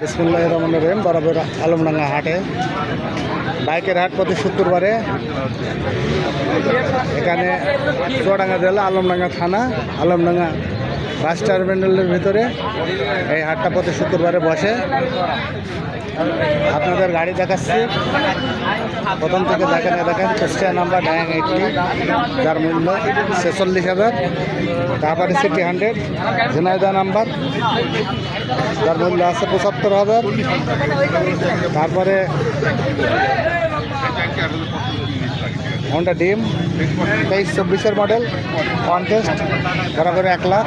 বিসমিল্লাহির রহমানির রহিম। বরাবর আলমডাঙ্গা হাটে, বাইকের হাট প্রতি শুক্রবারে। এখানে চুয়াডাঙ্গা জেলা, আলমডাঙ্গা থানা, আলমডাঙ্গা বাস টার্মিনালের ভিতরে এই হাটটা প্রতি শুক্রবারে বসে। আপনাদের গাড়ি দেখাচ্ছি, প্রথম থেকে দেখেন কুষ্টিয়া নাম্বার 980, যার মূল্য 46,000। তারপরে সিটি 100 ঝিনাইদহ নাম্বার, যার মূল্য আছে 75,000। তারপরে হন্ডা ডিম 23-24 মডেল, কন্টেস্ট, বরাবর 1 লাখ।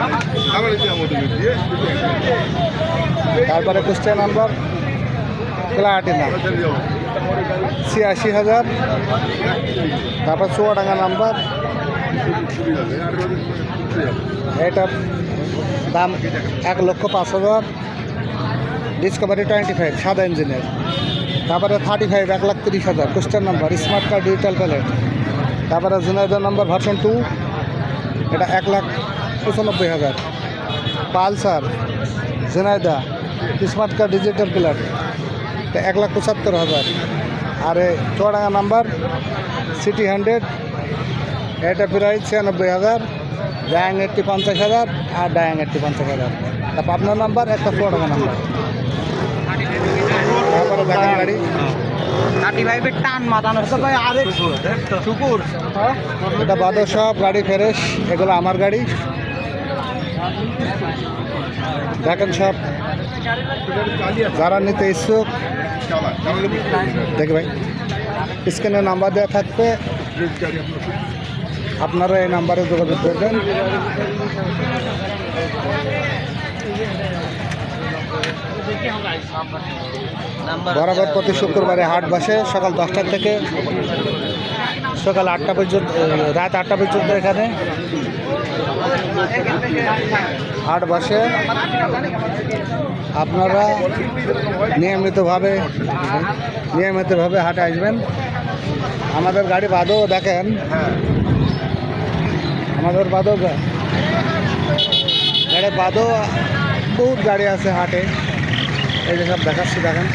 তারপরে কুষ্টিয়া নাম্বার প্লাটিনা 86,000। তারপর চুয়াডাঙ্গা নাম্বার, এটার দাম 1,05,000। ডিসকভারি 25 সাদা ইঞ্জিনের। তারপরে 35 1,30,000 কুষ্টিয়ার number, smart card, digital plate. তারপরে ঝিনাইদহ নাম্বার ভার্সন 2, এটা 1,95,000। Pulsar Jhenaidah smart card, digital plate, এটা 1,75,000। আর চুয়াডাঙ্গা নাম্বার সিটি 100, এটা প্রাইস 96,000। ডায়াং 80 50,000 আর ডায়াং 80 50,000। তারপর আপনার নাম্বার একটা চুয়াডাঙ্গা নাম্বার। তারপরে দেখেন গাড়ি 35 টান মাথানো ভাই, আরেক শুকুর। এটা বাদর সব গাড়ি ফ্রেশ, এগুলো আমার গাড়ি। দেখেন সব যারা নিতে ইচ্ছুক দেখে ভাই, স্ক্রিনে নাম্বার দেওয়া থাকবে, আপনারা এই নাম্বারে যোগাযোগ করবেন। বরাবর প্রতি শুক্রবারে হাট বসে সকাল 10টা থেকে সকাল 8টা পর্যন্ত, রাত 8টা পর্যন্ত এখানে হাট বসে। আপনারা নিয়মিতভাবে হাটে আসবেন। আমাদের গাড়ি বাদও দেখেন, আমাদের বাদও গাড়ি বাদও বহুত গাড়ি আছে হাটে। এই যে সব দেখাচ্ছি, দেখেন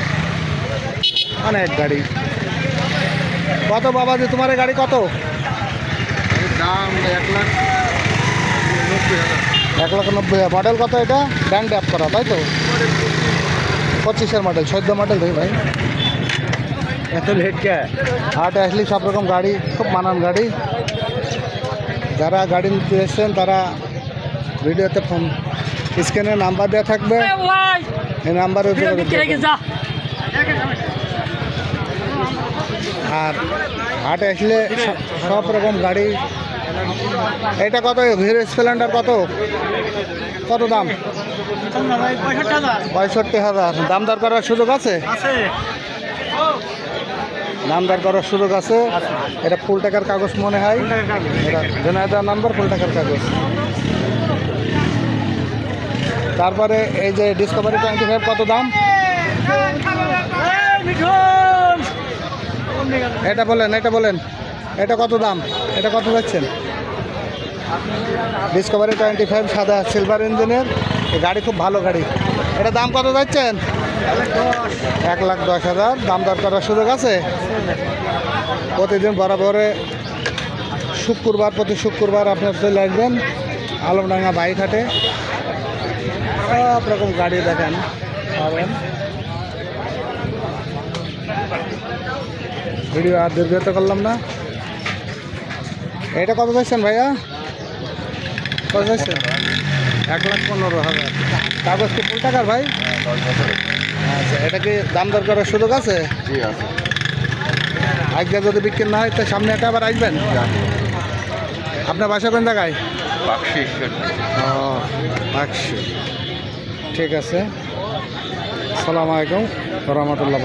অনেক গাড়ি। কত বাবা যে তোমার গাড়ি কত? দাম 1,90,000। মডেল কত এটা? ব্যাংক ড্যাপ করা, তাই তো? 25-এর মডেল, 14 মডেল দেখি ভাই। এত লেট কে? হাটে আসলে সব রকম গাড়ি, খুব মানান গাড়ি। যারা গাড়ি নিতে এসছেন তারা ভিডিওতে ফোন স্ক্রিনে নাম্বার দেওয়া থাকবে, এই নাম্বারে আর হাটে আসলে সব রকম গাড়ি। এটা কত? হিরো স্প্লেন্ডার কত কত দাম? 65,000। দাম দর করার সুযোগ আছে? দাম দর করার সুযোগ আছে। এটা ফুল টাকার কাগজ মনে হয়, এটা ঝিনাইদহ নাম্বার, ফুল টাকার কাগজ। তারপরে এই যে ডিসকভারি 25 কত দাম? এটা বলেন, এটা কত দাম? এটা কত যাচ্ছেন? ডিসকভারি 25 সাদা সিলভার ইঞ্জিনের, এই গাড়ি খুব ভালো গাড়ি। এটা দাম কত যাচ্ছেন? 1,10,000। দাম দর করার সুযোগ আছে। প্রতিদিন বরাবরে প্রতি শুক্রবার আপনার চলে আসবেন আলমডাঙ্গা বাইক হাটে। সব রকম গাড়ি দেখেন পাবেন। ভিডিও আর দীর্ঘত করলাম না। এটা কত যাচ্ছেন ভাইয়া? কত যাচ্ছেন? 1,15,000। কাগজ কি ফুল টাকার ভাই? আচ্ছা, এটা কি দাম দর করার সুযোগ আছে? জি আছে। আজকে যদি বিক্রি না হয় তো সামনে একটা আবার আসবেন। আপনার বাসা কোন জায়গায়? বাক্সি। ঠিক আছে, আসসালামু আলাইকুম রহমতুল্লাহ।